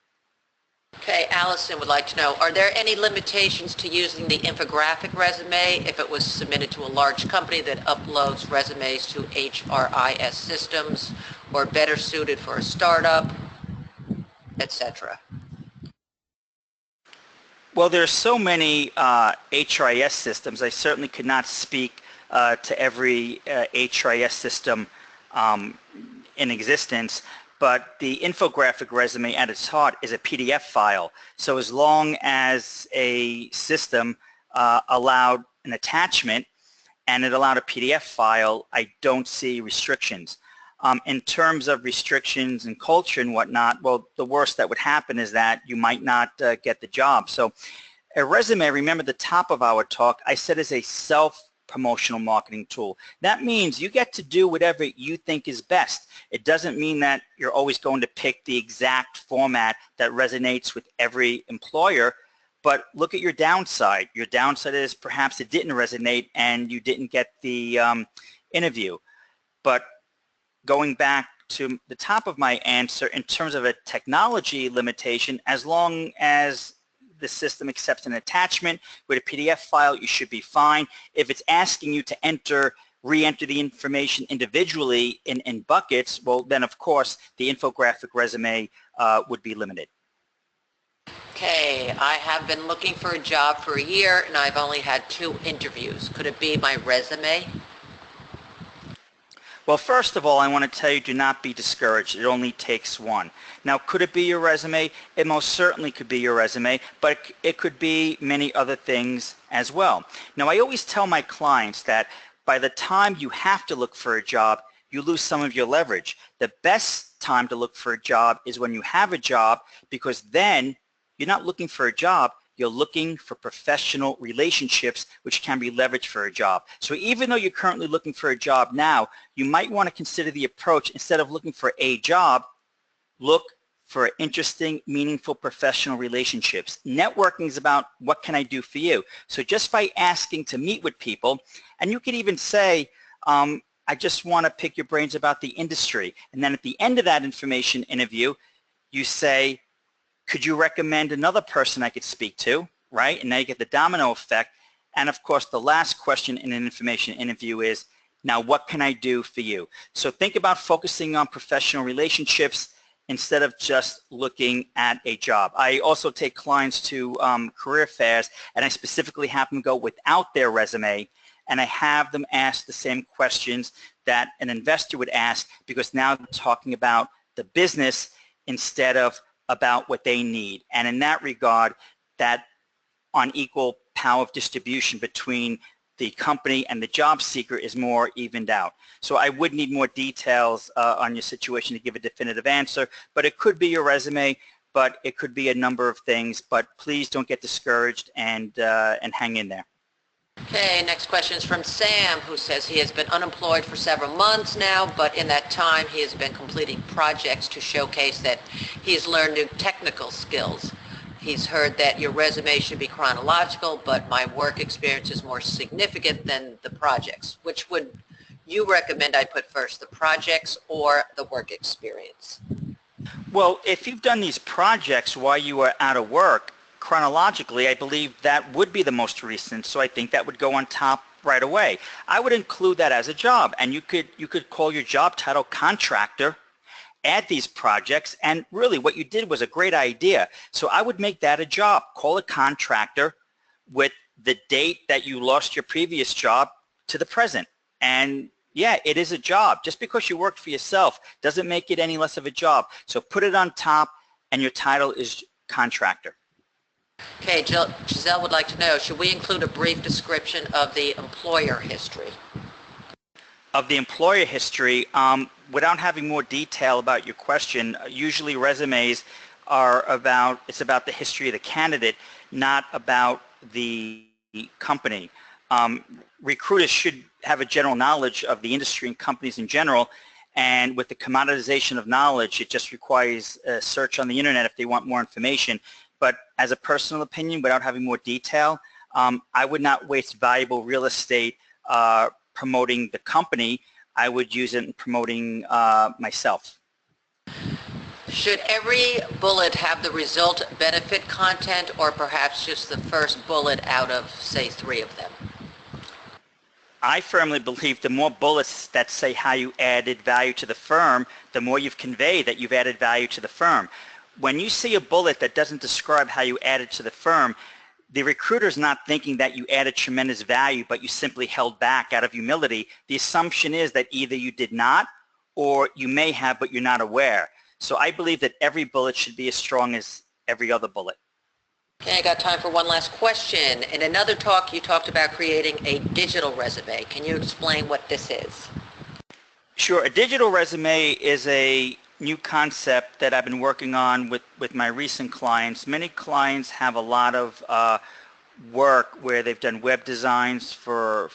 Okay, Allison would like to know, are there any limitations to using the infographic resume if it was submitted to a large company that uploads resumes to HRIS systems, or better suited for a startup, etc.? Well, there are so many HRIS systems. I certainly could not speak to every HRIS system in existence, but the infographic resume at its heart is a PDF file. So as long as a system allowed an attachment and it allowed a PDF file, I don't see restrictions. In terms of restrictions and culture and whatnot, well, the worst that would happen is that you might not get the job. So a resume, remember the top of our talk, I said is a self-promotional marketing tool. That means you get to do whatever you think is best. It doesn't mean that you're always going to pick the exact format that resonates with every employer, but look at your downside. Your downside is perhaps it didn't resonate and you didn't get the interview. But going back to the top of my answer in terms of a technology limitation. As long as the system accepts an attachment with a PDF file, you should be fine. If it's asking you to re-enter the information individually in buckets, well, then of course the infographic resume would be limited. Okay, I have been looking for a job for a year and I've only had 2 interviews. Could it be my resume? Well, first of all, I want to tell you, do not be discouraged. It only takes 1. Now, could it be your resume? It most certainly could be your resume, but it could be many other things as well. Now, I always tell my clients that by the time you have to look for a job, you lose some of your leverage. The best time to look for a job is when you have a job, because then you're not looking for a job, you're looking for professional relationships which can be leveraged for a job. So even though you're currently looking for a job now, you might want to consider the approach, instead of looking for a job, look for interesting, meaningful professional relationships. Networking is about what can I do for you. So just by asking to meet with people, and you could even say, I just want to pick your brains about the industry. And then at the end of that information interview, you say, could you recommend another person I could speak to, right? And now you get the domino effect. And of course, the last question in an information interview is, now what can I do for you? So think about focusing on professional relationships instead of just looking at a job. I also take clients to career fairs, and I specifically have them go without their resume, and I have them ask the same questions that an investor would ask, because now they're talking about the business instead of about what they need. And in that regard, that unequal power of distribution between the company and the job seeker is more evened out. So I would need more details on your situation to give a definitive answer, but it could be your resume, but it could be a number of things. But please don't get discouraged and hang in there. Okay, next question is from Sam, who says he has been unemployed for several months now, but in that time he has been completing projects to showcase that he has learned new technical skills. He's heard that your resume should be chronological, but my work experience is more significant than the projects. Which would you recommend I put first, the projects or the work experience? Well, if you've done these projects while you were out of work, chronologically, I believe that would be the most recent, so I think that would go on top right away. I would include that as a job, and you could call your job title contractor, add these projects, and really what you did was a great idea. So I would make that a job. Call it contractor with the date that you lost your previous job to the present. And yeah, it is a job. Just because you worked for yourself doesn't make it any less of a job. So put it on top, and your title is contractor. Okay, Giselle would like to know, should we include a brief description of the employer history? Of the employer history, without having more detail about your question, usually resumes are about the history of the candidate, not about the company. Recruiters should have a general knowledge of the industry and companies in general, and with the commoditization of knowledge, it just requires a search on the internet if they want more information. But as a personal opinion, without having more detail, I would not waste valuable real estate promoting the company. I would use it in promoting myself. Should every bullet have the result benefit content, or perhaps just the first bullet out of, say, 3 of them? I firmly believe the more bullets that say how you added value to the firm, the more you've conveyed that you've added value to the firm. When you see a bullet that doesn't describe how you added to the firm, the recruiter's not thinking that you added tremendous value, but you simply held back out of humility. The assumption is that either you did not, or you may have, but you're not aware. So I believe that every bullet should be as strong as every other bullet. Okay, I got time for one last question. In another talk, you talked about creating a digital resume. Can you explain what this is? Sure. A digital resume is a new concept that I've been working on with my recent clients. Many clients have a lot of work where they've done web designs for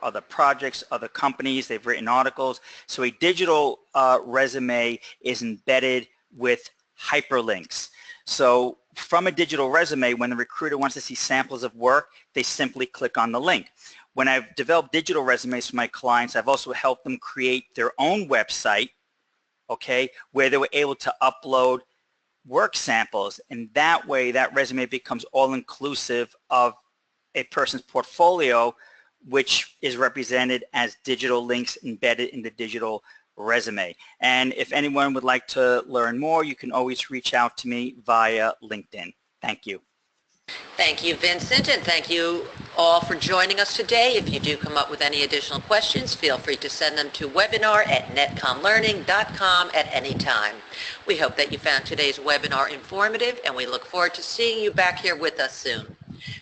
other projects, other companies. They've written articles. So a digital resume is embedded with hyperlinks. So from a digital resume, when the recruiter wants to see samples of work, they simply click on the link. When I've developed digital resumes for my clients, I've also helped them create their own website okay, where they were able to upload work samples, and that way that resume becomes all-inclusive of a person's portfolio, which is represented as digital links embedded in the digital resume. And if anyone would like to learn more, you can always reach out to me via LinkedIn. Thank you. Thank you, Vincent, and thank you all for joining us today. If you do come up with any additional questions, feel free to send them to webinar@netcomlearning.com at any time. We hope that you found today's webinar informative, and we look forward to seeing you back here with us soon.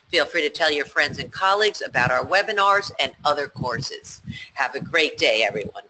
Feel free to tell your friends and colleagues about our webinars and other courses. Have a great day, everyone.